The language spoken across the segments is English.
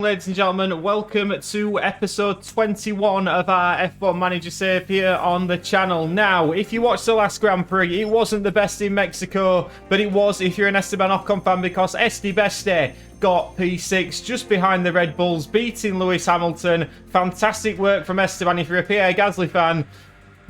Ladies and gentlemen, welcome to episode 21 of our F1 Manager save here on the channel. Now, if you watched the last Grand Prix, it wasn't the best in Mexico, but it was if you're an Esteban Ocon fan because Beste got P6 just behind the Red Bulls, beating Lewis Hamilton. Fantastic work from Esteban if you're a Pierre Gasly fan.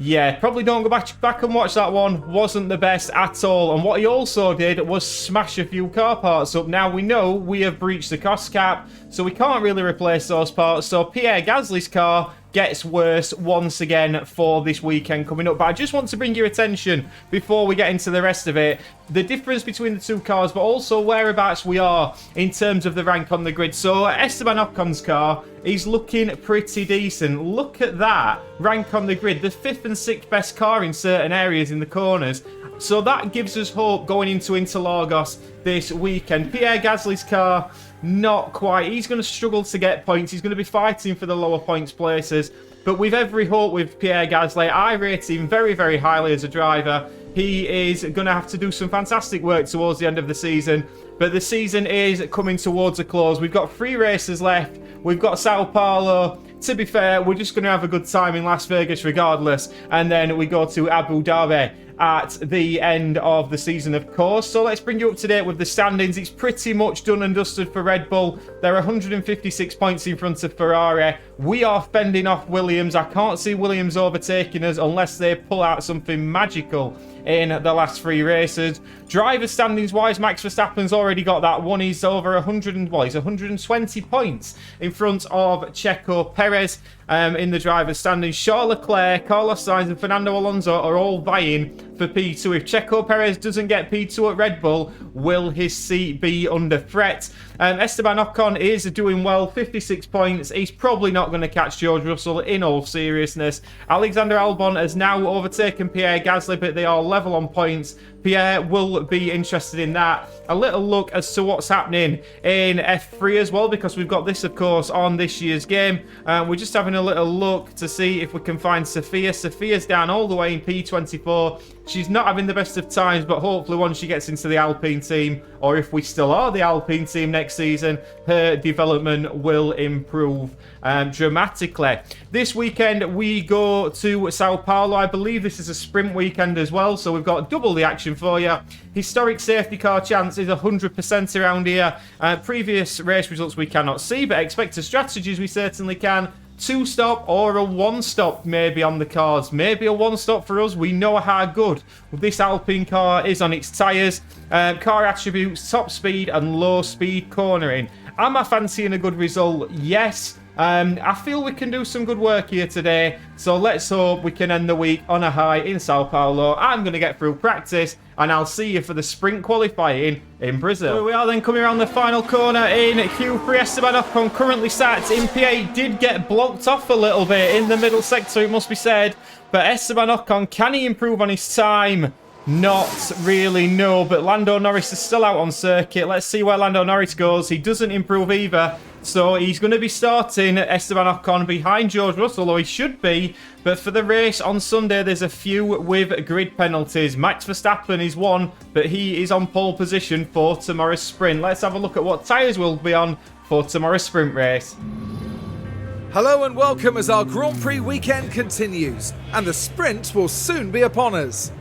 Yeah, probably don't go back and watch that one. Wasn't the best at all. And what he also did was smash a few car parts up. Now, we know we have breached the cost cap, so we can't really replace those parts. So Pierre Gasly's car gets worse once again for this weekend coming up. But I just want to bring your attention, before we get into the rest of it, the difference between the two cars, but also whereabouts we are in terms of the rank on the grid. So Esteban Ocon's car is looking pretty decent. Look at that rank on the grid. The 5th and 6th best car in certain areas in the corners. So that gives us hope going into Interlagos this weekend. Pierre Gasly's car, not quite. He's going to struggle to get points. He's going to be fighting for the lower points places. But with every hope with Pierre Gasly, I rate him very, very highly as a driver. He is going to have to do some fantastic work towards the end of the season. But the season is coming towards a close. We've got 3 races left. We've got Sao Paulo. To be fair, we're just going to have a good time in Las Vegas regardless. And then we go to Abu Dhabi at the end of the season, of course. So let's bring you up to date with the standings. It's pretty much done and dusted for Red Bull. They're 156 points in front of Ferrari. We are fending off Williams. I can't see Williams overtaking us unless they pull out something magical in the last 3 races. Driver standings wise, Max Verstappen's already got that one. He's over 120 points in front of Checo Perez in the driver's standings. Charles Leclerc, Carlos Sainz and Fernando Alonso are all vying for P2. If Checo Perez doesn't get P2 at Red Bull, will his seat be under threat? Esteban Ocon is doing well, 56 points. He's probably not going to catch George Russell in all seriousness. Alexander Albon has now overtaken Pierre Gasly, but they are level on points. Pierre will be interested in that. A little look as to what's happening in F3 as well, because we've got this, of course, on this year's game. We're just having a little look to see if we can find Sophia. Sophia's down all the way in P24. She's not having the best of times, but hopefully once she gets into the Alpine team, or if we still are the Alpine team next season, her development will improve dramatically. This weekend we go to Sao Paulo. I believe this is a sprint weekend as well, so we've got double the action for you. Historic safety car chance is 100% around here. Previous race results we cannot see, but expected strategies we certainly can. 2-stop or a 1-stop maybe on the cards. Maybe a 1-stop for us. We know how good this Alpine car is on its tyres. Car attributes, top speed and low speed cornering. Am I fancying a good result? Yes. I feel we can do some good work here today, so let's hope we can end the week on a high in Sao Paulo. I'm going to get through practice, and I'll see you for the sprint qualifying in Brazil. Here we are then coming around the final corner in Q3. Esteban Ocon currently sat in P8, did get blocked off a little bit in the middle sector, it must be said, but Esteban Ocon, can he improve on his time? Not really, no, but Lando Norris is still out on circuit. Let's see where Lando Norris goes. He doesn't improve either, so he's going to be starting Esteban Ocon behind George Russell, or he should be. But for the race on Sunday, there's a few with grid penalties. Max Verstappen is one, but he is on pole position for tomorrow's sprint. Let's have a look at what tyres will be on for tomorrow's sprint race. Hello and welcome as our Grand Prix weekend continues, and the sprint will soon be upon us.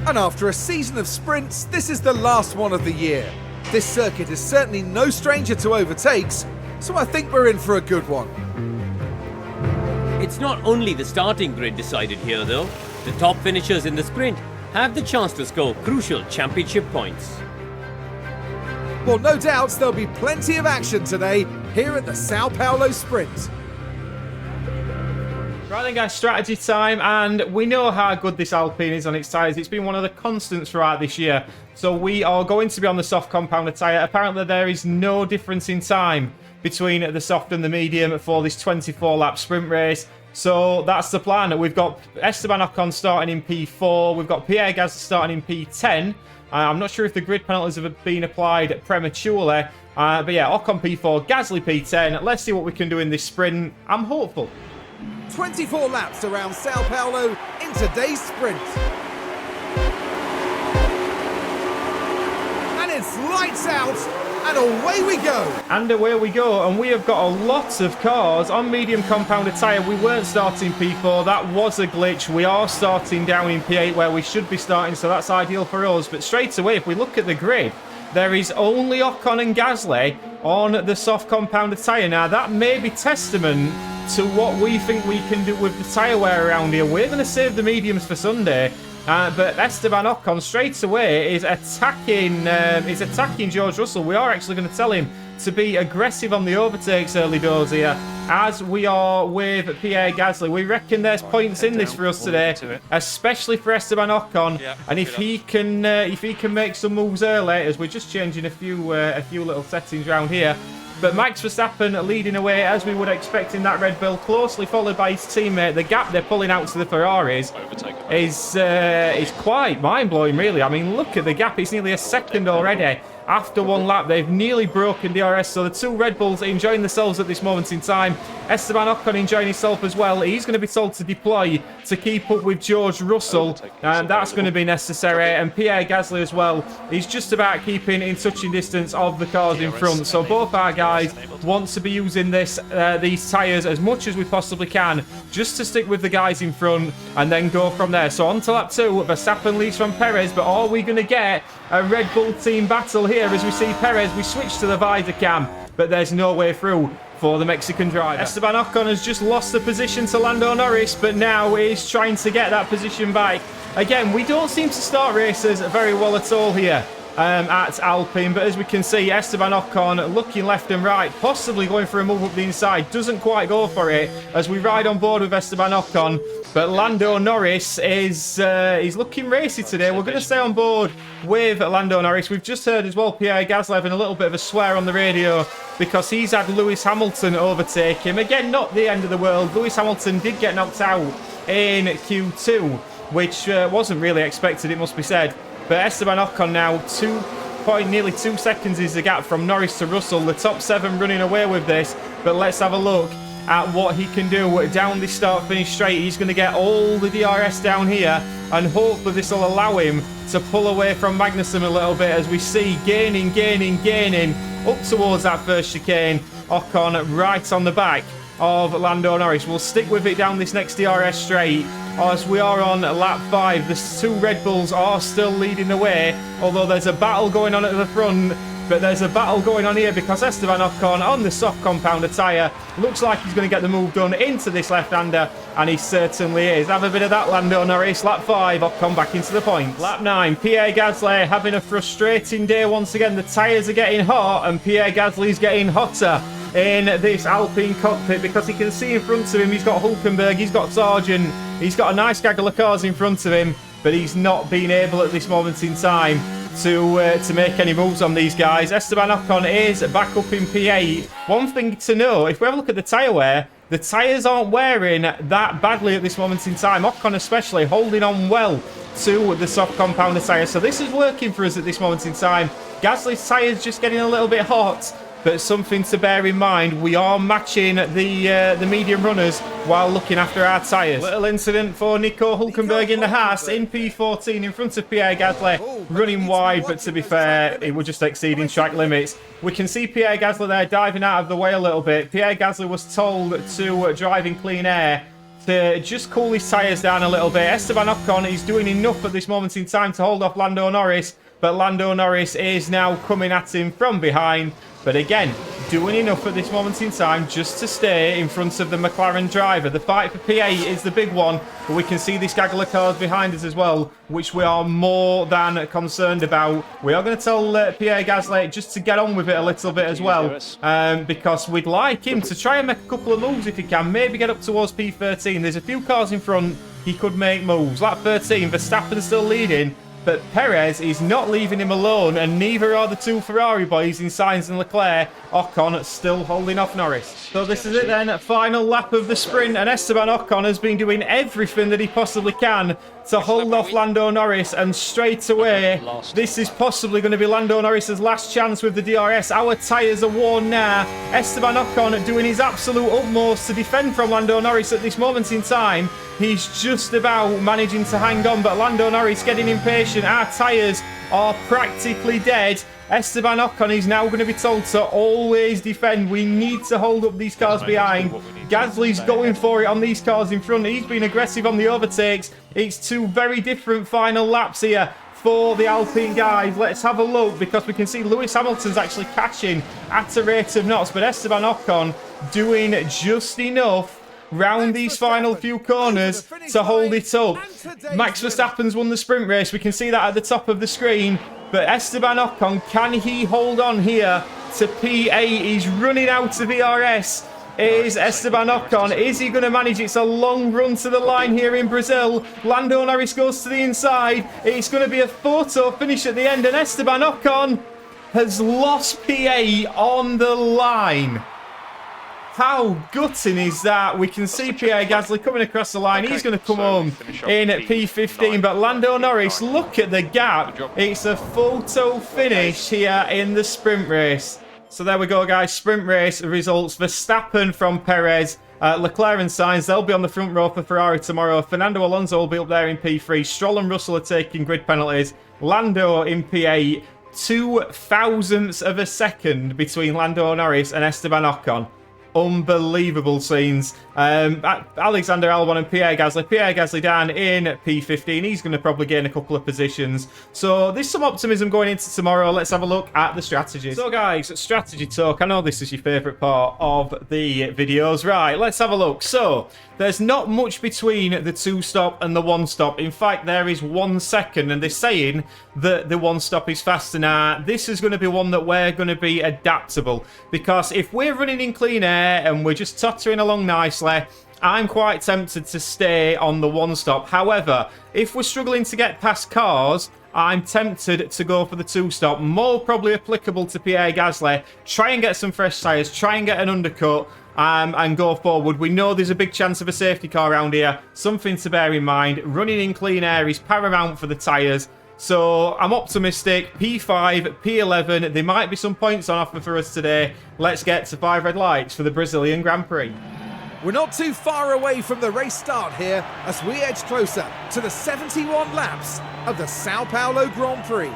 And after a season of sprints, this is the last one of the year. This circuit is certainly no stranger to overtakes, so I think we're in for a good one. It's not only the starting grid decided here though. The top finishers in the sprint have the chance to score crucial championship points. Well, no doubt there'll be plenty of action today here at the Sao Paulo Sprint. Right then guys, strategy time, and we know how good this Alpine is on its tyres. It's been one of the constants throughout this year. So we are going to be on the soft compounder tyre. Apparently there is no difference in time between the soft and the medium for this 24-lap sprint race. So that's the plan. We've got Esteban Ocon starting in P4. We've got Pierre Gasly starting in P10. I'm not sure if the grid penalties have been applied prematurely. But yeah, Ocon P4, Gasly P10. Let's see what we can do in this sprint. I'm hopeful. 24 laps around Sao Paulo in today's sprint. And it's lights out And away we go. And away we go, and we have got a lot of cars on medium compound tyre. We weren't starting P4, that was a glitch. We are starting down in P8 where we should be starting, so that's ideal for us. But straight away, if we look at the grid, there is only Ocon and Gasly on the soft compound tyre. Now, that may be testament to what we think we can do with the tyre wear around here. We're going to save the mediums for Sunday. But Esteban Ocon straight away is attacking George Russell. We are actually going to tell him to be aggressive on the overtakes early doors here, as we are with Pierre Gasly. We reckon there's points in this for us today, especially for Esteban Ocon. And if he can make some moves early, as we're just changing a few little settings around here. But Max Verstappen leading away as we would expect in that Red Bull, closely followed by his teammate. The gap they're pulling out to the Ferraris is quite mind-blowing, really. I mean, look at the gap. It's nearly a second already. After one lap, they've nearly broken DRS. So the two Red Bulls enjoying themselves at this moment in time. Esteban Ocon enjoying himself as well. He's going to be told to deploy to keep up with George Russell. And that's going to be necessary. And Pierre Gasly as well. He's just about keeping in touching distance of the cars in front. So both our guys want to be using these tyres as much as we possibly can, just to stick with the guys in front and then go from there. So on to lap 2, Verstappen leads from Perez. But are we going to get a Red Bull team battle here as we see Perez? We switch to the visor cam, but there's no way through for the Mexican driver. Esteban Ocon has just lost the position to Lando Norris, but now he's trying to get that position back. Again, we don't seem to start races very well at all here at Alpine, but as we can see, Esteban Ocon looking left and right, possibly going for a move up the inside, doesn't quite go for it as we ride on board with Esteban Ocon. But Lando Norris is he's looking racy today. We're going to stay on board with Lando Norris. We've just heard as well Pierre Gasly having a little bit of a swear on the radio because he's had Lewis Hamilton overtake him. Again, not the end of the world. Lewis Hamilton did get knocked out in Q2, which wasn't really expected, it must be said. But Esteban Ocon now, nearly 2 seconds is the gap from Norris to Russell. The top 7 running away with this. But let's have a look at what he can do down this start-finish straight. He's going to get all the DRS down here, and hopefully this will allow him to pull away from Magnussen a little bit as we see gaining up towards that first chicane. Ocon right on the back of Lando Norris. We'll stick with it down this next DRS straight as we are on lap 5. The two Red Bulls are still leading the way, although there's a battle going on at the front. But there's a battle going on here because Esteban Ocon on the soft compounder tyre looks like he's going to get the move done into this left-hander, and he certainly is. Have a bit of that, Lando Norris. Lap 5, Ocon back into the points. Lap 9, Pierre Gasly having a frustrating day once again. The tyres are getting hot and Pierre Gasly's getting hotter in this Alpine cockpit because he can see in front of him he's got Hülkenberg, he's got Sargent, he's got a nice gaggle of cars in front of him, but he's not been able at this moment in time to make any moves on these guys. Esteban Ocon is back up in P8. One thing to know, if we have a look at the tyre wear, the tyres aren't wearing that badly at this moment in time. Ocon especially holding on well to the soft compounder tyre. So this is working for us at this moment in time. Gasly's tyres just getting a little bit hot, but something to bear in mind, we are matching the medium runners while looking after our tyres. Little incident for Nico Hülkenberg in the Haas in P14 in front of Pierre Gasly, running wide, but to be fair, it was just exceeding track limits. We can see Pierre Gasly there diving out of the way a little bit. Pierre Gasly was told to drive in clean air to just cool his tyres down a little bit. Esteban Ocon is doing enough at this moment in time to hold off Lando Norris, but Lando Norris is now coming at him from behind. But again, doing enough at this moment in time just to stay in front of the McLaren driver. The fight for P8 is the big one, but we can see this gaggle of cars behind us as well, which we are more than concerned about. We are going to tell Pierre Gasly just to get on with it a little bit as well, because we'd like him to try and make a couple of moves if he can. Maybe get up towards P13. There's a few cars in front. He could make moves. Lap 13, Verstappen still leading. But Perez is not leaving him alone, and neither are the two Ferrari boys in Sainz and Leclerc. Ocon still holding off Norris. So this is it then, final lap of the sprint, and Esteban Ocon has been doing everything that he possibly can to hold off Lando Norris, and straight away, this is possibly going to be Lando Norris's last chance with the DRS. Our tyres are worn now. Esteban Ocon doing his absolute utmost to defend from Lando Norris at this moment in time. He's just about managing to hang on, but Lando Norris getting impatient. Our tyres are practically dead. Esteban Ocon is now going to be told to always defend. We need to hold up these cars behind. Gasly's going for it on these cars in front. He's been aggressive on the overtakes. It's two very different final laps here for the Alpine guys. Let's have a look, because we can see Lewis Hamilton's actually catching at a rate of knots, but Esteban Ocon doing just enough round these final few corners to hold it up. Max Verstappen's won the sprint race. We can see that at the top of the screen, but Esteban Ocon, can he hold on here to P8? He's running out of ERS. Is Esteban Ocon. Is he going to manage? It's a long run to the line here in Brazil. Lando Norris goes to the inside. It's going to be a photo finish at the end, and Esteban Ocon has lost P8 on the line. How gutting is that? We can see Pierre Gasly coming across the line. He's going to come home in at P15, but Lando Norris, look at the gap. It's a photo finish here in the sprint race. So there we go, guys. Sprint race results. Verstappen from Perez. Leclerc and Sainz, they'll be on the front row for Ferrari tomorrow. Fernando Alonso will be up there in P3. Stroll and Russell are taking grid penalties. Lando in P8. 0.02 of a second between Lando Norris and Esteban Ocon. Unbelievable scenes. Alexander Albon and Pierre Gasly. Pierre Gasly down in P15. He's going to probably gain a couple of positions. So there's some optimism going into tomorrow. Let's have a look at the strategies. So guys, strategy talk. I know this is your favourite part of the videos. Right, let's have a look. So there's not much between the 2-stop and the 1-stop. In fact, there is 1 second, and they're saying that the 1-stop is faster. Now, this is going to be one that we're going to be adaptable, because if we're running in clean air and we're just tottering along nicely, I'm quite tempted to stay on the 1-stop. However, if we're struggling to get past cars, I'm tempted to go for the 2-stop. More probably applicable to Pierre Gasly. Try and get some fresh tyres. Try and get an undercut. And go forward. We know there's a big chance of a safety car around here. Something to bear in mind. Running in clean air is paramount for the tyres. So I'm optimistic. P5, P11. There might be some points on offer for us today. Let's get to 5 red lights for the Brazilian Grand Prix. We're not too far away from the race start here as we edge closer to the 71 laps of the Sao Paulo Grand Prix.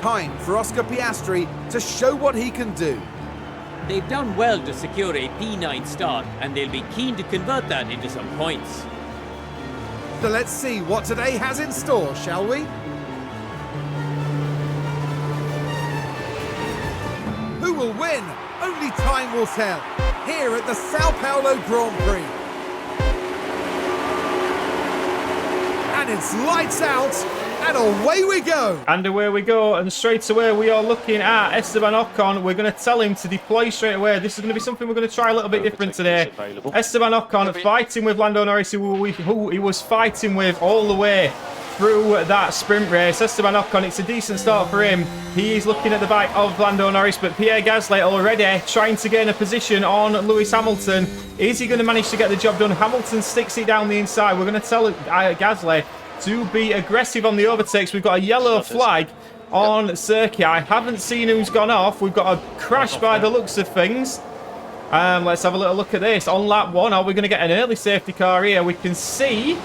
Time for Oscar Piastri to show what he can do. They've done well to secure a P9 start, and they'll be keen to convert that into some points. So let's see what today has in store, shall we? Who will win? Only time will tell, here at the Sao Paulo Grand Prix. And it's lights out, and away we go. And away we go, and straight away we are looking at Esteban Ocon. We're going to tell him to deploy straight away. This is going to be something we're going to try a little bit different today. Esteban Ocon fighting with Lando Norris, who he was fighting with all the way through that sprint race. Esteban Ocon, it's a decent start for him. He is looking at the back of Lando Norris, but Pierre Gasly already trying to gain a position on Lewis Hamilton. Is he going to manage to get the job done? Hamilton sticks it down the inside. We're going to tell Gasly to be aggressive on the overtakes. We've got a yellow flag on circuit. I haven't seen who's gone off. We've got a crash by the looks of things. Let's have a little look at this. On lap 1, are we going to get an early safety car here? We can see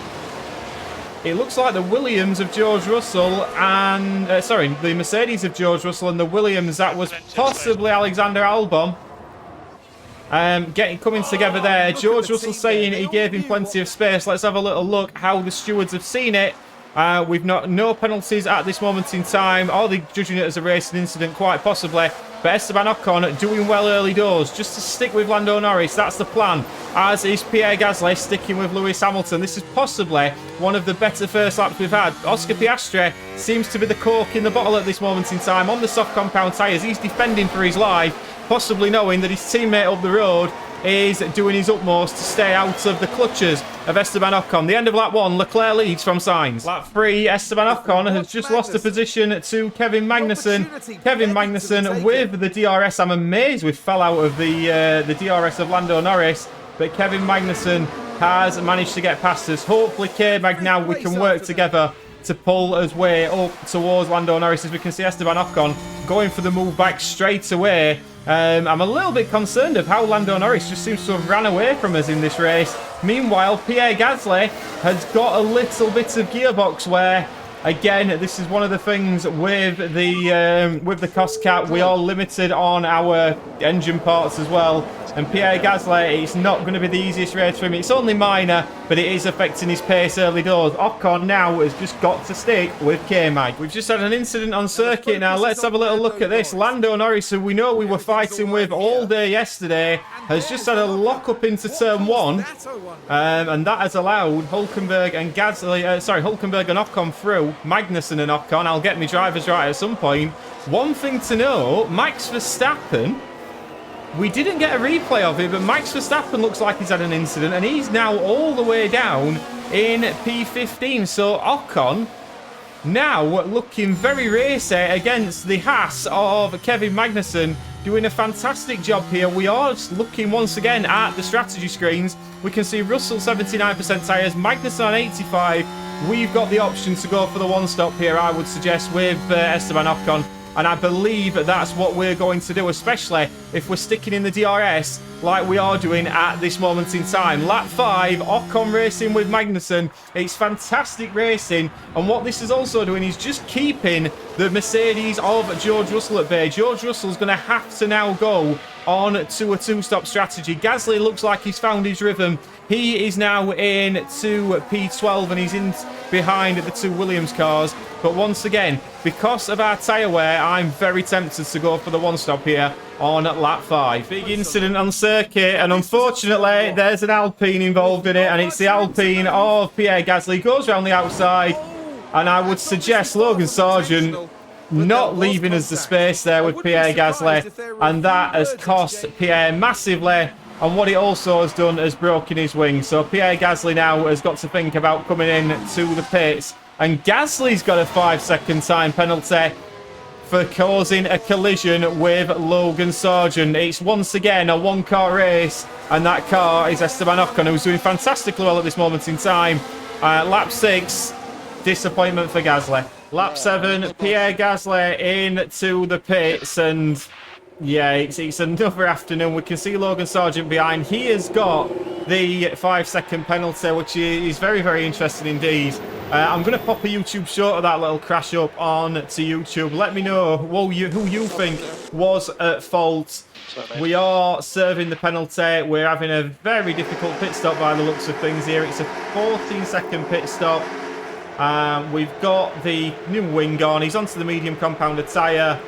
it looks like the Williams of George Russell and the Mercedes of George Russell, and the Williams, that was possibly Alexander Albon. Coming together there. George Russell saying he gave him plenty of space. Let's have a little look how the stewards have seen it. We've no penalties at this moment in time. Are they judging it as a racing incident? Quite possibly. But Esteban Ocon doing well early doors, just to stick with Lando Norris. That's the plan, as is Pierre Gasly sticking with Lewis Hamilton. This is possibly one of the better first laps we've had. Oscar Piastri seems to be the cork in the bottle at this moment in time. On the soft compound tyres, he's defending for his life, possibly knowing that his teammate up the road is doing his utmost to stay out of the clutches of Esteban Ocon. The end of lap 1, Leclerc leads from Sainz. Lap 3, Esteban Ocon has just lost a position to Kevin Magnussen. Kevin Magnussen with the DRS. I'm amazed we fell out of the DRS of Lando Norris, but Kevin Magnussen has managed to get past us. Hopefully, K-Mag, now we can work together to pull us way up towards Lando Norris, as we can see Esteban Ocon going for the move back straight away. I'm a little bit concerned of how Lando Norris just seems to have ran away from us in this race. Meanwhile, Pierre Gasly has got a little bit of gearbox wear. Again, this is one of the things with the cost cap. We are limited on our engine parts as well. And Pierre Gasly, it's not going to be the easiest race for him. It's only minor, but it is affecting his pace early doors. Ocon now has just got to stick with K-Mag. We've just had an incident on circuit now. Let's have a little look at this. Lando Norris, who we know we were fighting with all day yesterday, has just had a lock up into turn 1. And that has allowed Hulkenberg and Hulkenberg and Ocon through. Magnussen and Ocon. I'll get my drivers right at some point. One thing to know, Max Verstappen, we didn't get a replay of it, but Max Verstappen looks like he's had an incident, and he's now all the way down in P15. So Ocon now looking very racy against the Haas of Kevin Magnussen, doing a fantastic job here. We are looking once again at the strategy screens. We can see Russell 79% tyres, Magnussen on 85. We've got the option to go for the one-stop here, I would suggest, with Esteban Ocon. And I believe that's what we're going to do, especially if we're sticking in the DRS like we are doing at this moment in time. Lap 5, Ocon racing with Magnussen. It's fantastic racing. And what this is also doing is just keeping the Mercedes of George Russell at bay. George Russell's going to have to now go on to a two-stop strategy. Gasly looks like he's found his rhythm. He is now in to P12 and he's in behind the two Williams cars. But once again, because of our tyre wear, I'm very tempted to go for the one-stop here on lap 5. Big incident on circuit, and unfortunately, there's an Alpine involved in it, and it's the Alpine of Pierre Gasly. Goes around the outside, and I would suggest Logan Sargent not leaving us the space there with Pierre Gasly, and that has cost Pierre massively. And what it also has done has broken his wing. So Pierre Gasly now has got to think about coming in to the pits. And Gasly's got a 5-second time penalty for causing a collision with Logan Sargent. It's once again a one-car race, and that car is Esteban Ocon, who's doing fantastically well at this moment in time. Lap 6, disappointment for Gasly. Lap 7, Pierre Gasly into the pits, and yeah, it's another afternoon. We can see Logan Sargent behind. He has got the 5-second penalty, which is very, very interesting indeed. I'm going to pop a YouTube short of that little crash up on to YouTube. Let me know who you think was at fault. We are serving the penalty. We're having a very difficult pit stop by the looks of things here. It's a 14-second pit stop. We've got the new wing on. He's onto the medium compounder tyre.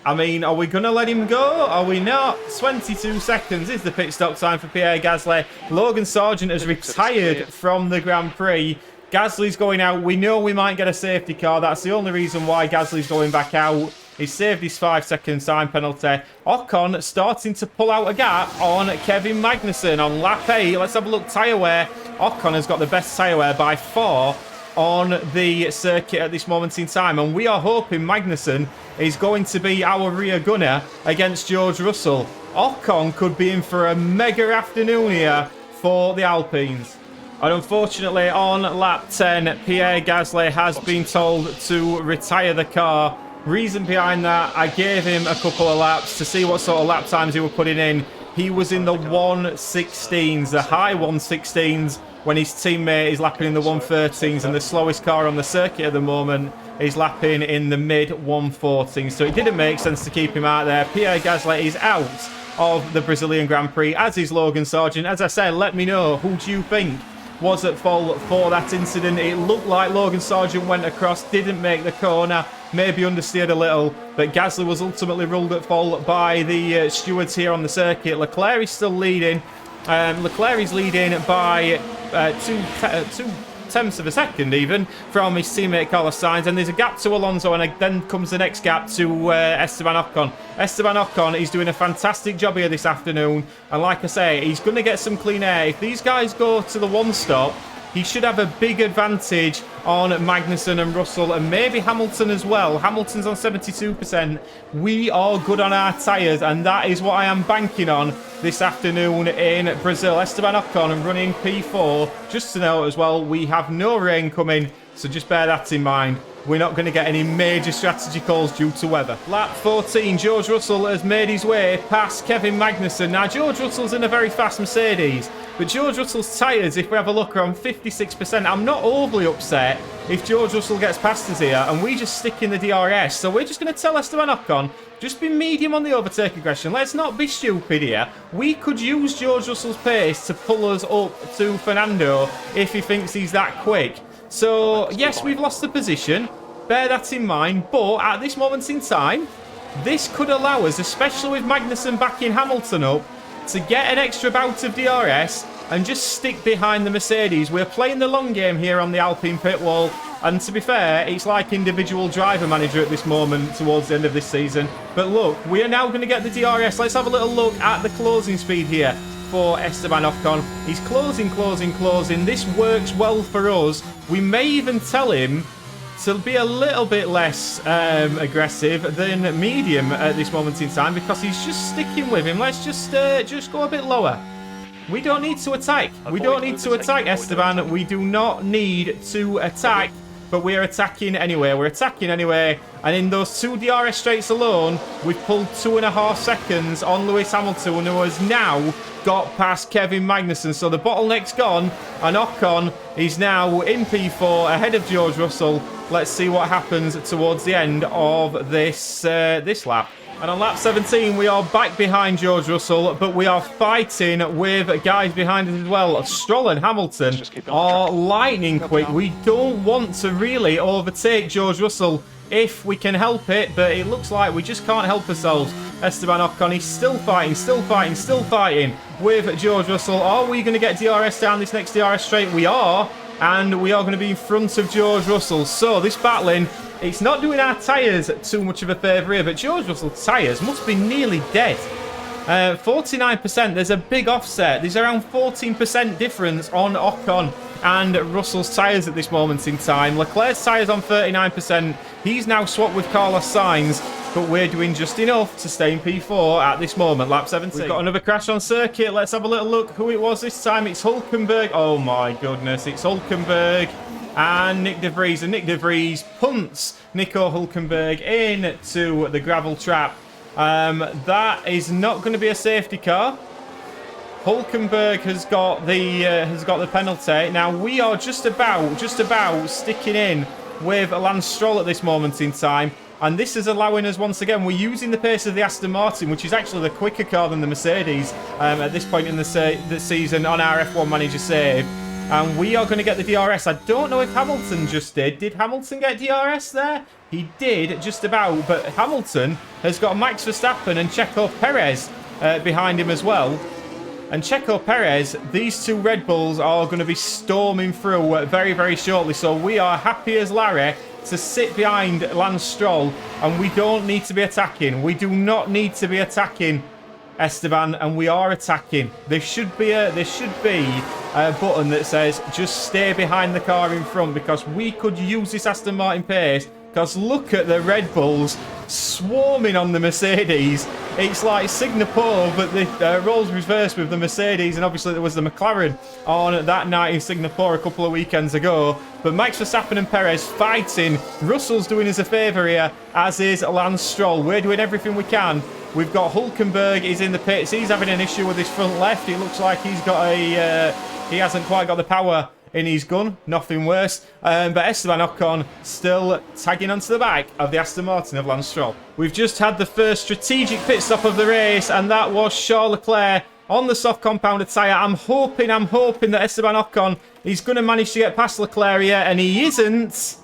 I mean, are we going to let him go? Are we not? 22 seconds is the pit stop time for Pierre Gasly. Logan Sargent has retired from the Grand Prix. Gasly's going out. We know we might get a safety car. That's the only reason why Gasly's going back out. He saved his 5-second time penalty. Ocon starting to pull out a gap on Kevin Magnussen on lap 8. Let's have a look tyre wear. Ocon has got the best tyre wear by far on the circuit at this moment in time, and we are hoping Magnussen is going to be our rear gunner against George Russell. Ocon could be in for a mega afternoon here for the Alpines. And unfortunately on lap 10, Pierre Gasly has been told to retire the car. Reason behind that, I gave him a couple of laps to see what sort of lap times he was putting in. He was in the 116s, the high 116s, when his teammate is lapping in the 113s, and the slowest car on the circuit at the moment is lapping in the mid 114s. So it didn't make sense to keep him out there. Pierre Gasly is out of the Brazilian Grand Prix, as is Logan Sargent. As I said, let me know, who do you think was at fault for that incident? It looked like Logan Sargent went across, didn't make the corner, maybe understeered a little, but Gasly was ultimately ruled at fault by the stewards here on the circuit. Leclerc is still leading. Leclerc is leading by 2/10 of a second even from his teammate Carlos Sainz, and there's a gap to Alonso, and then comes the next gap to Esteban Ocon. Esteban Ocon is doing a fantastic job here this afternoon, and like I say, he's going to get some clean air. If these guys go to the one stop, he should have a big advantage on Magnussen and Russell, and maybe Hamilton as well. Hamilton's on 72%. We are good on our tyres, and that is what I am banking on this afternoon in Brazil. Esteban Ocon running P4. Just to note as well, we have no rain coming, so just bear that in mind. we're not going to get any major strategy calls due to weather. Lap 14, George Russell has made his way past Kevin Magnussen. Now, George Russell's in a very fast Mercedes, but George Russell's tyres, if we have a look, are on 56%. I'm not overly upset if George Russell gets past us here and we just stick in the DRS. So we're just going to tell Esteban Ocon, just be medium on the overtake aggression. Let's not be stupid here. We could use George Russell's pace to pull us up to Fernando if he thinks he's that quick. So, yes, we've lost the position. Bear that in mind. But at this moment in time, this could allow us, especially with Magnussen backing Hamilton up, to get an extra bout of DRS and just stick behind the Mercedes. We're playing the long game here on the Alpine pit wall. And to be fair, it's like individual driver manager at this moment towards the end of this season. But look, we are now going to get the DRS. Let's have a little look at the closing speed here for Esteban Ocon. He's closing. This works well for us. We may even tell him to be a little bit less aggressive than medium at this moment in time because he's just sticking with him. Let's just go a bit lower. We don't need to attack. We don't need to attack, Esteban. We do not need to attack, but we're attacking anyway. We're attacking anyway. And in those 2 DRS straights alone, we've pulled 2.5 seconds on Lewis Hamilton, who has now got past Kevin Magnussen. So the bottleneck's gone, and Ocon is now in P4 ahead of George Russell. Let's see what happens towards the end of this lap. And on lap 17, we are back behind George Russell, but we are fighting with guys behind us as well. Stroll and Hamilton are lightning quick. We don't want to really overtake George Russell if we can help it, but it looks like we just can't help ourselves. Esteban Ocon, he's still fighting with George Russell. Are we going to get DRS down this next DRS straight? We are, and we are going to be in front of George Russell. So this battling, it's not doing our tyres too much of a favour here, but George Russell's tyres must be nearly dead. 49%, there's a big offset. There's around 14% difference on Ocon and Russell's tyres at this moment in time. Leclerc's tyres on 39%. He's now swapped with Carlos Sainz, but we're doing just enough to stay in P4 at this moment. Lap 17. We've got another crash on circuit. Let's have a little look who it was this time. It's Hulkenberg. Oh my goodness, it's Hulkenberg and Nick De Vries. And Nick De Vries punts Nico Hulkenberg into the gravel trap. That is not going to be a safety car. Hulkenberg has got the penalty. Now we are just about sticking in with Lance Stroll at this moment in time, and this is allowing us once again. We're using the pace of the Aston Martin, which is actually the quicker car than the Mercedes at this point in the season on our F1 Manager save. And we are going to get the DRS. I don't know if Hamilton just did. Did Hamilton get DRS there? He did, just about. But Hamilton has got Max Verstappen and Checo Perez behind him as well. And Checo Perez, these 2 Red Bulls are going to be storming through very, very shortly. So we are happy as Larry to sit behind Lance Stroll. And we don't need to be attacking. We do not need to be attacking, Esteban, and we are attacking. There should be a button that says just stay behind the car in front, because we could use this Aston Martin pace. Because look at the Red Bulls swarming on the Mercedes. It's like Singapore, but the roles reversed with the Mercedes, and obviously there was the McLaren on that night in Singapore a couple of weekends ago. But Max Verstappen and Perez fighting. Russell's doing us a favour here, as is Lance Stroll. We're doing everything we can. We've got Hulkenberg, he's in the pits. He's having an issue with his front left. It looks like he's got he hasn't quite got the power in his gun. Nothing worse. But Esteban Ocon still tagging onto the back of the Aston Martin of Lance Stroll. We've just had the first strategic pit stop of the race, and that was Charles Leclerc on the soft compounded tyre. I'm hoping that Esteban Ocon is going to manage to get past Leclerc here, and he isn't.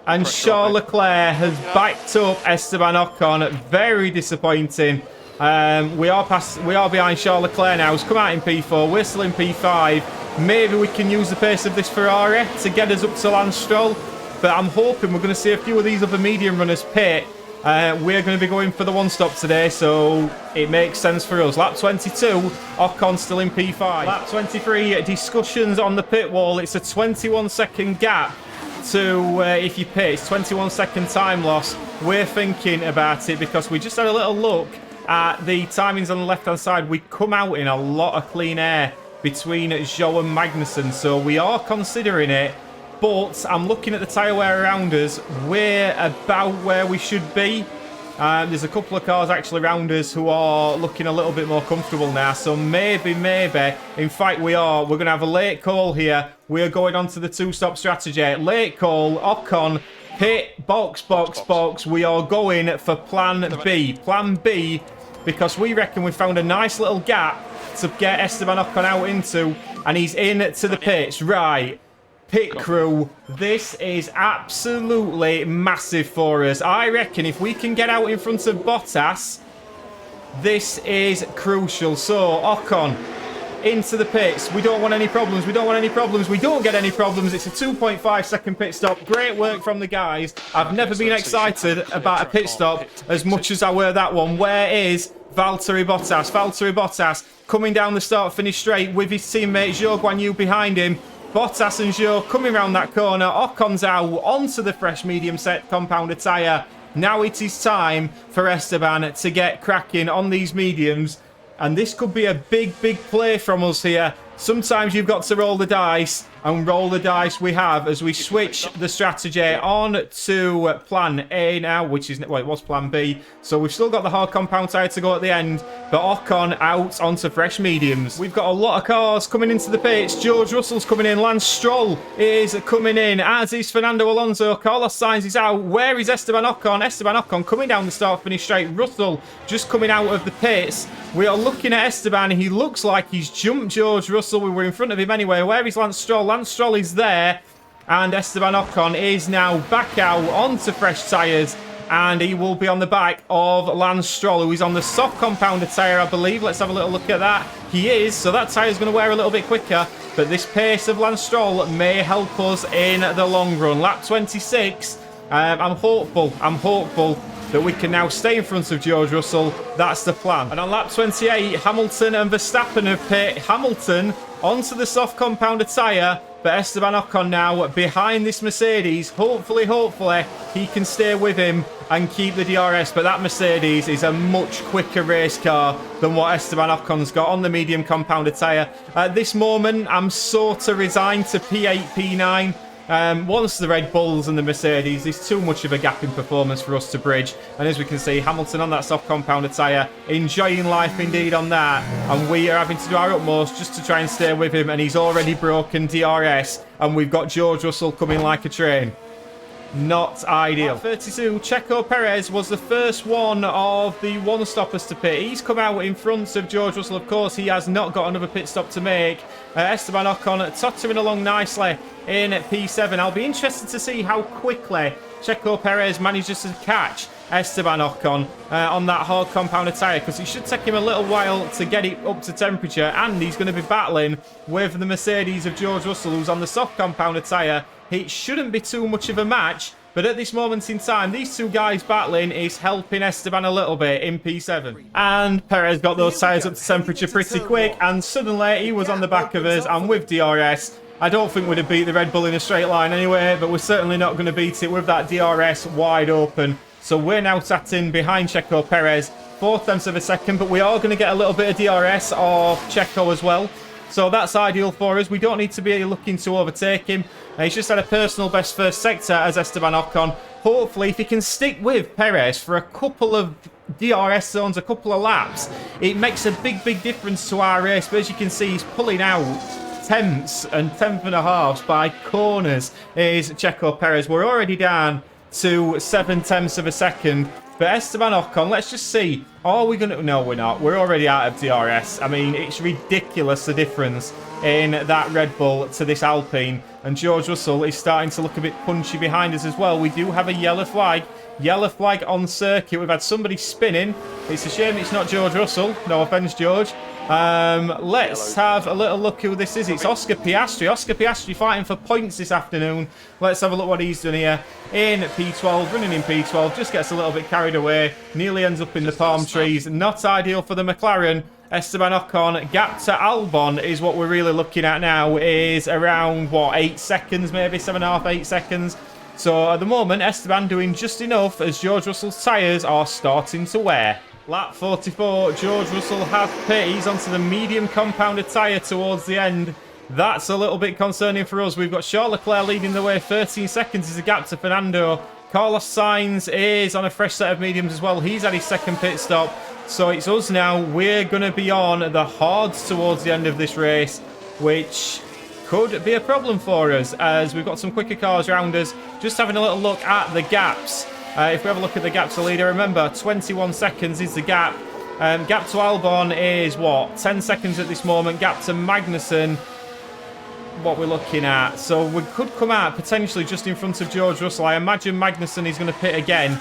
And Charles Leclerc has backed up Esteban Ocon. Very disappointing. We are behind Charles Leclerc now. He's come out in P4. We're still in P5. Maybe we can use the pace of this Ferrari to get us up to Lance Stroll. But I'm hoping we're going to see a few of these other medium runners pit. We're going to be going for the one stop today, so it makes sense for us. Lap 22, Ocon still in P5. Lap 23, discussions on the pit wall. It's a 21-second gap to if you pit. It's 21-second time loss. We're thinking about it because we just had a little look at the timings on the left-hand side. We come out in a lot of clean air between Zhou and Magnussen, so we are considering it. But I'm looking at the tyre wear around us. We're about where we should be. There's a couple of cars actually around us who are looking a little bit more comfortable now. So maybe. In fact, we are. We're going to have a late call here. We are going on to the two-stop strategy. Late call, Ocon, pit, box. We are going for plan B. Plan B, because we reckon we found a nice little gap to get Esteban Ocon out into. And he's in to the pits. Right. Pit crew, this is absolutely massive for us. I reckon if we can get out in front of Bottas, this is crucial. So, Ocon, into the pits. We don't want any problems. We don't get any problems. It's a 2.5 second pit stop. Great work from the guys. I've never been excited about a pit stop as much as I were that one. Where is Valtteri Bottas? Valtteri Bottas coming down the start-finish straight with his teammate Zhou Guanyu behind him. Bottas and Zhou coming round that corner. Ocon's out onto the fresh medium set compounder tyre. Now it is time for Esteban to get cracking on these mediums. And this could be a big play from us here. Sometimes you've got to roll the dice, and roll the dice we have as we switch the strategy on to plan A now, which is, well, it was plan B. So we've still got the hard compound tyre to go at the end, but Ocon out onto fresh mediums. We've got a lot of cars coming into the pits. George Russell's coming in. Lance Stroll is coming in, as is Fernando Alonso. Carlos Sainz is out. Where is Esteban Ocon? Esteban Ocon coming down the start-finish straight. Russell just coming out of the pits. We are looking at Esteban. He looks like he's jumped George Russell. We were in front of him anyway. Where is Lance Stroll? Lance Stroll is there. And Esteban Ocon is now back out onto fresh tyres. And he will be on the back of Lance Stroll, who is on the soft compounder tyre, I believe. Let's have a little look at that. He is. So that tyre is going to wear a little bit quicker. But this pace of Lance Stroll may help us in the long run. Lap 26. I'm hopeful that we can now stay in front of George Russell. That's the plan. And on lap 28, Hamilton and Verstappen have pit. Hamilton onto the soft compounder tyre, but Esteban Ocon now behind this Mercedes. Hopefully, he can stay with him and keep the DRS, but that Mercedes is a much quicker race car than what Esteban Ocon's got on the medium compounder tyre. At this moment, I'm sort of resigned to P8, P9. Once the Red Bulls and the Mercedes, there's too much of a gap in performance for us to bridge. And as we can see, Hamilton on that soft compounder tyre, enjoying life indeed on that. And we are having to do our utmost just to try and stay with him. And he's already broken DRS. And we've got George Russell coming like a train. Not ideal. 32, Checo Perez was the first one of the one-stoppers to pit. He's come out in front of George Russell. Of course, he has not got another pit stop to make. Esteban Ocon tottering along nicely in P7. I'll be interested to see how quickly Checo Perez manages to catch Esteban Ocon on that hard compounder tyre, because it should take him a little while to get it up to temperature, and he's going to be battling with the Mercedes of George Russell, who's on the soft compounder tyre. It shouldn't be too much of a match, but at this moment in time, these two guys battling is helping Esteban a little bit in P7. And Perez got those tyres up to temperature pretty quick, and suddenly he was on the back of us, and with DRS, I don't think we'd have beat the Red Bull in a straight line anyway, but we're certainly not going to beat it with that DRS wide open. So we're now sat in behind Checo Perez, 4/10 of a second, but we are going to get a little bit of DRS of Checo as well. So that's ideal for us. We don't need to be looking to overtake him. He's just had a personal best first sector as Esteban Ocon. Hopefully, if he can stick with Perez for a couple of DRS zones, a couple of laps, it makes a big difference to our race. But as you can see, he's pulling out tenths and 10.5 by corners is Checo Perez. We're already down to 7/10 of a second. But Esteban Ocon, let's just see. Are we going to... No, we're not. We're already out of DRS. I mean, it's ridiculous, the difference in that Red Bull to this Alpine. And George Russell is starting to look a bit punchy behind us as well. We do have a yellow flag. Yellow flag on circuit. We've had somebody spinning. It's a shame it's not George Russell. No offence, George. Let's have a little look who this is. It's Oscar Piastri. Oscar Piastri fighting for points this afternoon. Let's have a look what he's done here. In P12, running in P12, just gets a little bit carried away. Nearly ends up in the palm trees. Not ideal for the McLaren. Esteban Ocon, gap to Albon is what we're really looking at now. Is around, what, 8 seconds, maybe 7.5, 8 seconds. So at the moment, Esteban doing just enough as George Russell's tyres are starting to wear. Lap 44, George Russell has pit. He's onto the medium compounder tyre towards the end. That's a little bit concerning for us. We've got Charles Leclerc leading the way. 13 seconds is a gap to Fernando. Carlos Sainz is on a fresh set of mediums as well. He's had his second pit stop. So it's us now. We're going to be on the hards towards the end of this race, which could be a problem for us as we've got some quicker cars around us. Just having a little look at the gaps. If we have a look at the gap to leader, remember 21 seconds is the gap. Gap to Albon is what? 10 seconds at this moment. Gap to Magnussen, what we're looking at. So we could come out potentially just in front of George Russell. I imagine Magnussen is going to pit again.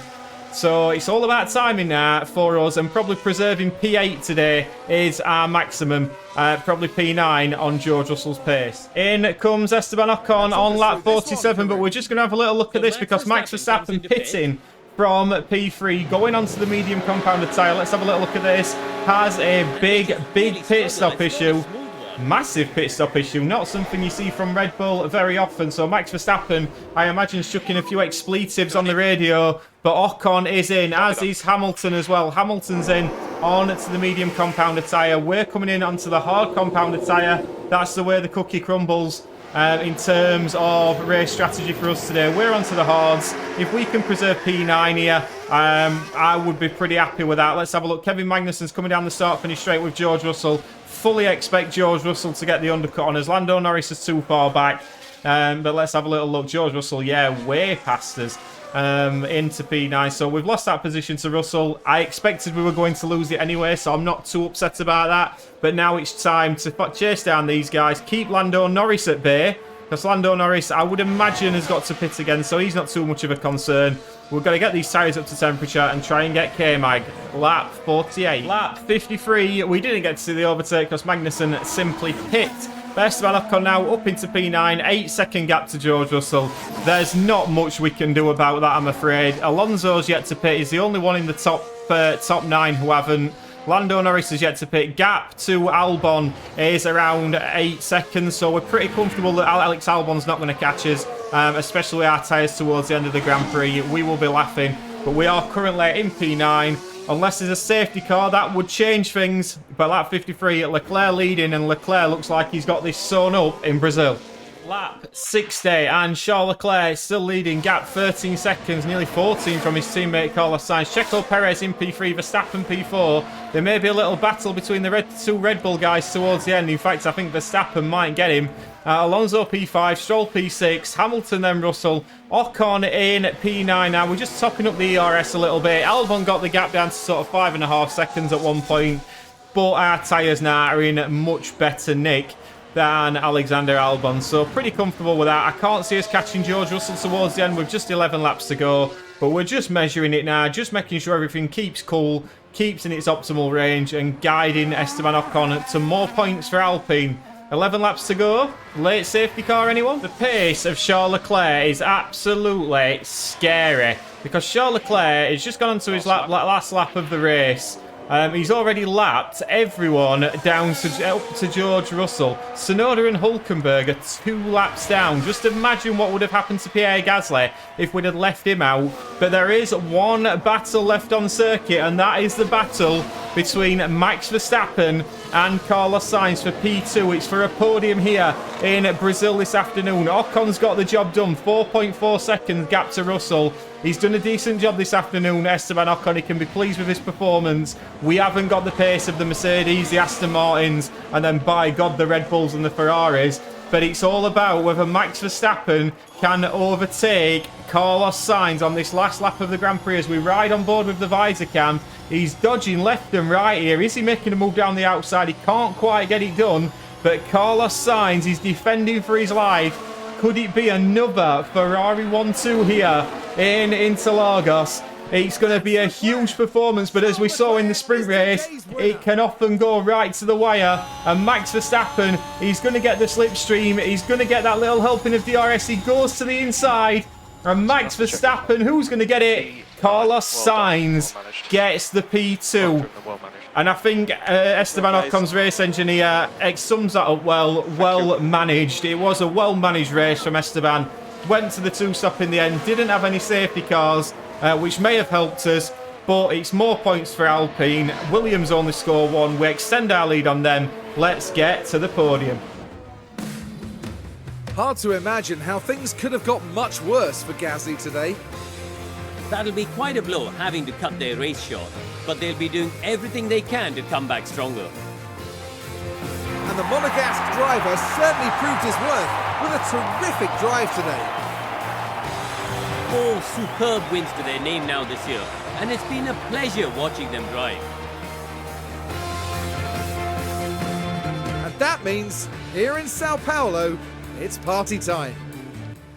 So it's all about timing now for us, and probably preserving P8 today is our maximum. Probably P9 on George Russell's pace. In comes Esteban Ocon on lap 47, but we're just going to have a little look at this because Max Verstappen pitting from P3, going onto the medium compounded tyre. Let's have a little look at this. Has a big pit stop issue. Massive pit stop issue. Not something you see from Red Bull very often. So Max Verstappen, I imagine, chucking a few expletives on the radio. But Ocon is in, as is Hamilton as well. Hamilton's in on to the medium compounded tyre. We're coming in onto the hard compounded tyre. That's the way the cookie crumbles. In terms of race strategy for us today, we're onto the hards. If we can preserve P9 here, I would be pretty happy with that. Let's have a look. Kevin Magnussen's coming down the start finish straight with George Russell. Fully expect George Russell to get the undercut on us. Lando Norris is too far back. But let's have a little look. George Russell, yeah, way past us. Into P9. So we've lost that position to Russell. I expected we were going to lose it anyway, so I'm not too upset about that. But now it's time to chase down these guys. Keep Lando Norris at bay, because Lando Norris, I would imagine, has got to pit again, so he's not too much of a concern. We've got to get these tyres up to temperature and try and get K-Mag. Lap 48. Lap 53, we didn't get to see the overtake because Magnussen simply pit. Esteban Ocon now up into P9, 8-second gap to George Russell. There's not much we can do about that, I'm afraid. Alonso's yet to pit. He's the only one in the top 9 who haven't. Lando Norris has yet to pit. Gap to Albon is around 8 seconds, so we're pretty comfortable that Alex Albon's not going to catch us, especially with our tyres towards the end of the Grand Prix. We will be laughing, but we are currently in P9. Unless there's a safety car, that would change things. But lap 53, Leclerc leading, and Leclerc looks like he's got this sewn up in Brazil. Lap 60, and Charles Leclerc is still leading. Gap 13 seconds, nearly 14 from his teammate Carlos Sainz. Checo Perez in P3, Verstappen P4. There may be a little battle between the two Red Bull guys towards the end. In fact, I think Verstappen might get him. Alonso P5, Stroll P6, Hamilton then Russell, Ocon in P9 now. We're just topping up the ERS a little bit. Albon got the gap down to sort of 5.5 seconds at one point, but our tyres now are in much better nick than Alexander Albon, so pretty comfortable with that. I can't see us catching George Russell towards the end with just 11 laps to go, but we're just measuring it now, just making sure everything keeps cool, keeps in its optimal range, and guiding Esteban Ocon to more points for Alpine. 11 laps to go. Late safety car, anyone? The pace of Charles Leclerc is absolutely scary because Charles Leclerc has just gone onto his last lap of the race. He's already lapped everyone down to George Russell. Tsunoda and Hülkenberg are 2 laps down. Just imagine what would have happened to Pierre Gasly if we'd have left him out. But there is one battle left on circuit, and that is the battle between Max Verstappen and Carlos Sainz for P2. It's for a podium here in Brazil this afternoon. Ocon's got the job done. 4.4 seconds gap to Russell. He's done a decent job this afternoon, Esteban Ocon. He can be pleased with his performance. We haven't got the pace of the Mercedes, the Aston Martins, and then by God the Red Bulls and the Ferraris. But it's all about whether Max Verstappen can overtake Carlos Sainz on this last lap of the Grand Prix as we ride on board with the visor cam. He's dodging left and right here. Is he making a move down the outside? He can't quite get it done. But Carlos Sainz is defending for his life. Could it be another Ferrari 1-2 here in Interlagos? It's going to be a huge performance, but as we saw in the sprint race, it can often go right to the wire. And Max Verstappen, he's going to get the slipstream. He's going to get that little helping of DRS. He goes to the inside. And Max Verstappen, who's going to get it? Carlos Sainz gets the P2. And I think Esteban Ocon's race engineer sums that up well managed. It was a well managed race from Esteban. Went to the 2-stop in the end. Didn't have any safety cars, which may have helped us. But it's more points for Alpine. Williams only score 1. We extend our lead on them. Let's get to the podium. Hard to imagine how things could have got much worse for Gasly today. That'll be quite a blow having to cut their race short, but they'll be doing everything they can to come back stronger. And the Monegasque driver certainly proved his worth with a terrific drive today. 4 superb wins to their name now this year, and it's been a pleasure watching them drive. And that means, here in Sao Paulo, it's party time.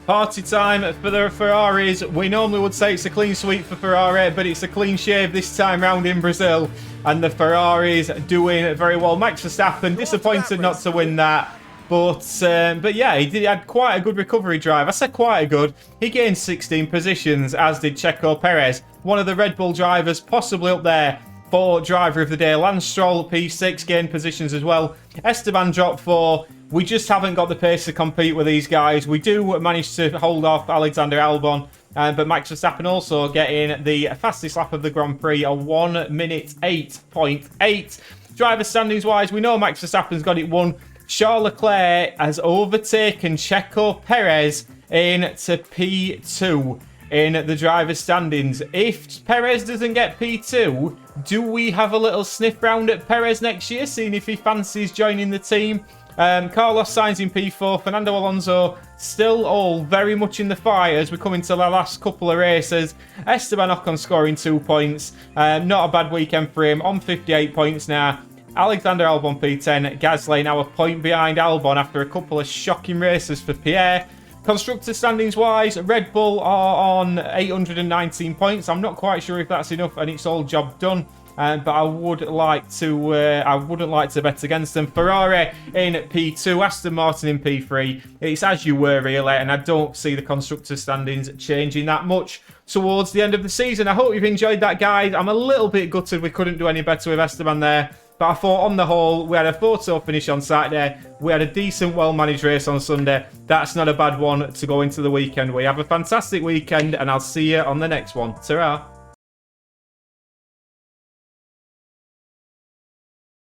Party time for the Ferraris. We normally would say it's a clean sweep for Ferrari, but it's a clean shave this time round in Brazil. And the Ferraris doing very well. Max Verstappen disappointed not to win that. But yeah, he had quite a good recovery drive. I said quite a good. He gained 16 positions, as did Checo Perez. One of the Red Bull drivers, possibly up there for driver of the day. Lance Stroll, P6, gained positions as well. Esteban dropped 4. We just haven't got the pace to compete with these guys. We do manage to hold off Alexander Albon, but Max Verstappen also getting the fastest lap of the Grand Prix, a 1 minute 8.8. Driver standings wise, we know Max Verstappen's got it won. Charles Leclerc has overtaken Checo Perez into P2 in the driver standings. If Perez doesn't get P2, do we have a little sniff round at Perez next year, seeing if he fancies joining the team? Carlos Sainz in P4, Fernando Alonso still all very much in the fight as we come into the last couple of races. Esteban Ocon scoring 2 points. Not a bad weekend for him, on 58 points now. Alexander Albon P10, Gasly now a point behind Albon after a couple of shocking races for Pierre. Constructor standings wise, Red Bull are on 819 points. I'm not quite sure if that's enough and it's all job done. But I wouldn't like to bet against them. Ferrari in P2, Aston Martin in P3. It's as you were really, and I don't see the constructor standings changing that much towards the end of the season. I hope you've enjoyed that, guide. I'm a little bit gutted we couldn't do any better with Esteban there. But I thought on the whole, we had a 4-2 finish on Saturday. We had a decent, well-managed race on Sunday. That's not a bad one to go into the weekend. We have a fantastic weekend, and I'll see you on the next one. Ta-ra!